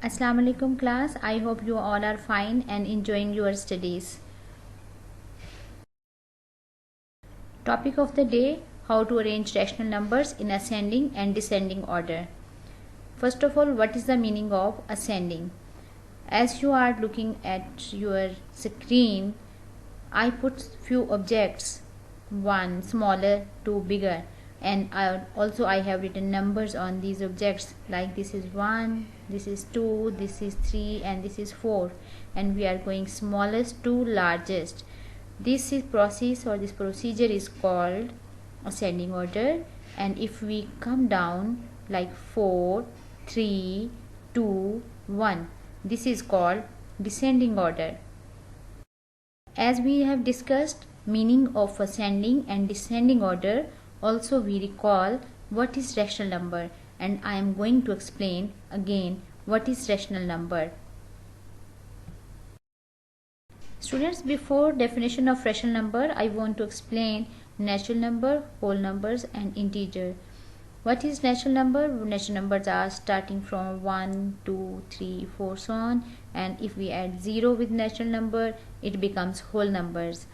Assalamu alaikum class. I hope you all are fine and enjoying your studies. Topic of the day: how to arrange rational numbers in ascending and descending order. First of all, what is the meaning of ascending? As you are looking at your screen, I put few objects, one smaller, two bigger, and I have written numbers on these objects, like this is 1, this is 2, this is 3, and this is 4, and we are going smallest to largest. This procedure is called ascending order. And if we come down like 4, 3, 2, 1, this is called descending order. As we have discussed meaning of ascending and descending order, also we recall what is rational number, and I am going to explain again what is rational number. Students, before definition of rational number, I want to explain natural number, whole numbers and integer. What is natural number? Natural numbers are starting from 1, 2, 3, 4, so on, and if we add 0 with natural number, it becomes whole numbers.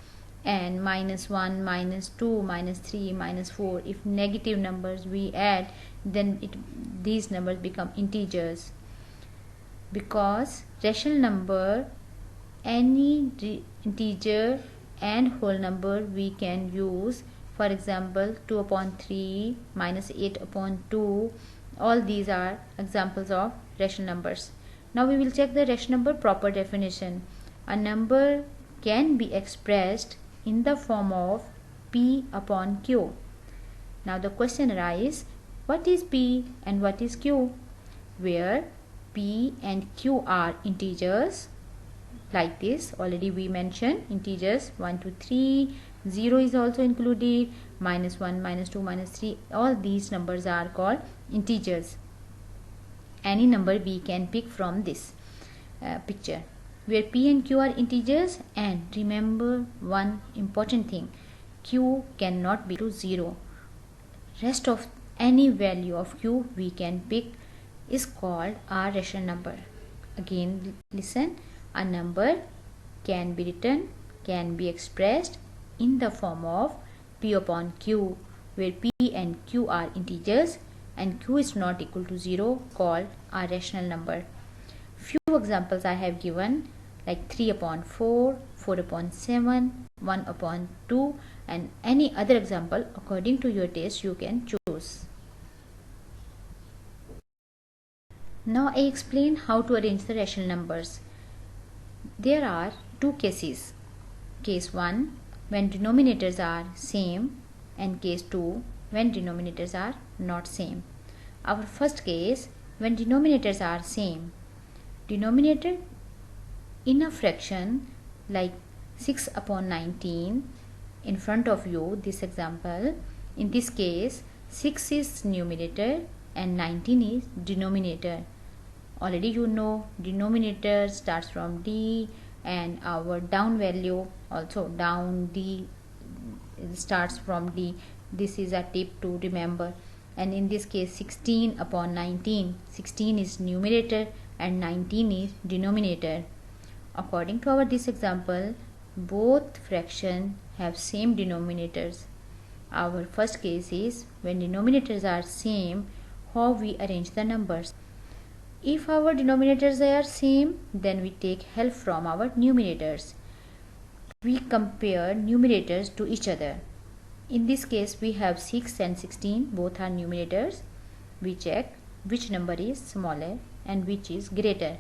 And -1, -2, -3, -4, if negative numbers we add, then these numbers become integers. Because rational number, any integer and whole number we can use. For example, 2 upon 3, -8 upon 2, all these are examples of rational numbers. Now we will check the rational number proper definition. A number can be expressed in the form of P upon Q. Now the question arises, what is P and what is Q? Where P and Q are integers, like this, already we mentioned integers 1, 2, 3, 0 is also included, -1, -2, -3, all these numbers are called integers. Any number we can pick from this picture, where P and Q are integers. And remember one important thing, Q cannot be to 0. Rest of any value of Q we can pick is called our rational number. Again listen, a number can be written, can be expressed in the form of P upon Q, where P and Q are integers and Q is not equal to 0, called a rational number. Few examples I have given, like 3 upon 4, 4 upon 7, 1 upon 2, and any other example according to your taste you can choose. Now I explain how to arrange the rational numbers. There are two cases. Case 1, when denominators are same, and case 2, when denominators are not same. Our first case, when denominators are same. Denominator in a fraction like 6 upon 19 in front of you, this example. In this case, 6 is numerator and 19 is denominator. Already you know denominator starts from D, and our down value also down D starts from D. This is a tip to remember. And in this case, 16 upon 19, 16 is numerator and 19 is denominator. According to this example, both fractions have same denominators. Our first case is when denominators are same, how we arrange the numbers. If our denominators are same, then we take help from our numerators. We compare numerators to each other. In this case, we have 6 and 16, both are numerators. We check which number is smaller and which is greater.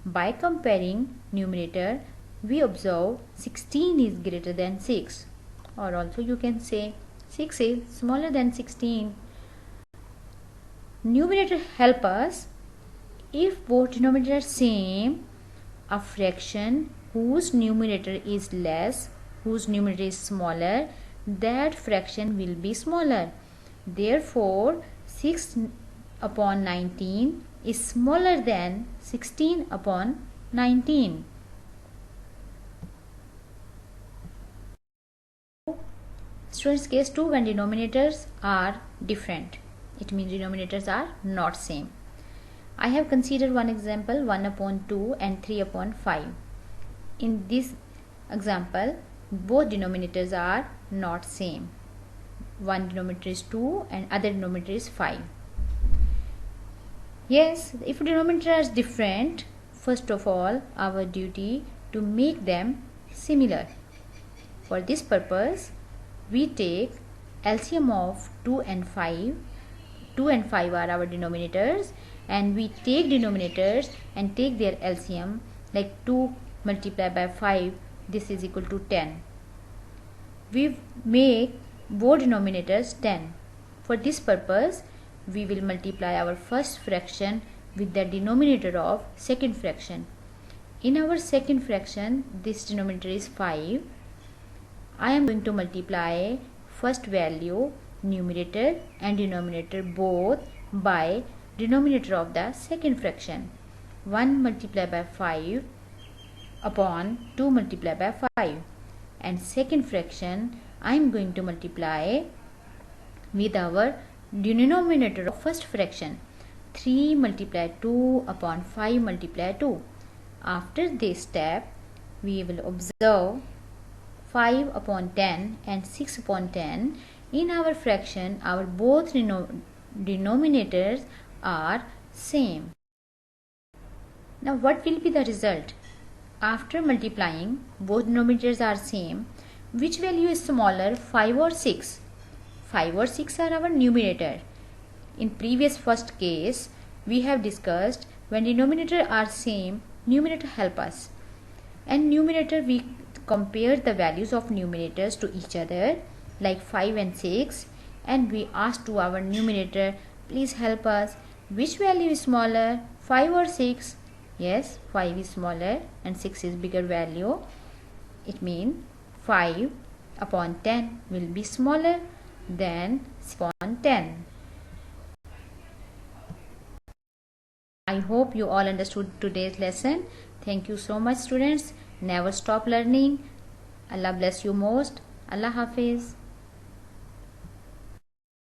By comparing numerator, we observe 16 is greater than 6, or also you can say 6 is smaller than 16. Numerator help us. If both denominators are same, a fraction whose numerator is less, whose numerator is smaller, that fraction will be smaller. Therefore, 6 upon 19 is smaller than 16 upon 19. Students, case 2, when denominators are different, it means denominators are not same. I have considered one example, 1 upon 2 and 3 upon 5. In this example, both denominators are not same. One denominator is 2 and other denominator is 5. Yes, if denominator is different, first of all, our duty to make them similar. For this purpose, we take LCM of 2 and 5. 2 and 5 are our denominators, and we take denominators and take their LCM, like 2 multiplied by 5, this is equal to 10. We make both denominators 10. For this purpose, we will multiply our first fraction with the denominator of second fraction. In our second fraction, this denominator is 5. I am going to multiply first value, numerator and denominator both, by denominator of the second fraction. 1 multiplied by 5 upon 2 multiplied by 5. And second fraction I am going to multiply with our denominator of first fraction. 3 multiplied 2 upon 5 multiplied 2. After this step, we will observe 5 upon 10 and 6 upon 10. In our fraction, our both denominators are same. Now what will be the result? After multiplying, both denominators are same. Which value is smaller, 5 or 6? 5 or 6 are our numerator. In previous first case, we have discussed when denominator are same, numerator help us. And numerator, we compare the values of numerators to each other, like 5 and 6, and we ask to our numerator, please help us, which value is smaller, 5 or 6? Yes, 5 is smaller and 6 is bigger value. It means 5 upon 10 will be smaller than 6 upon 10. I hope you all understood today's lesson. Thank you so much, students. Never stop learning. Allah bless you most. Allah Hafiz.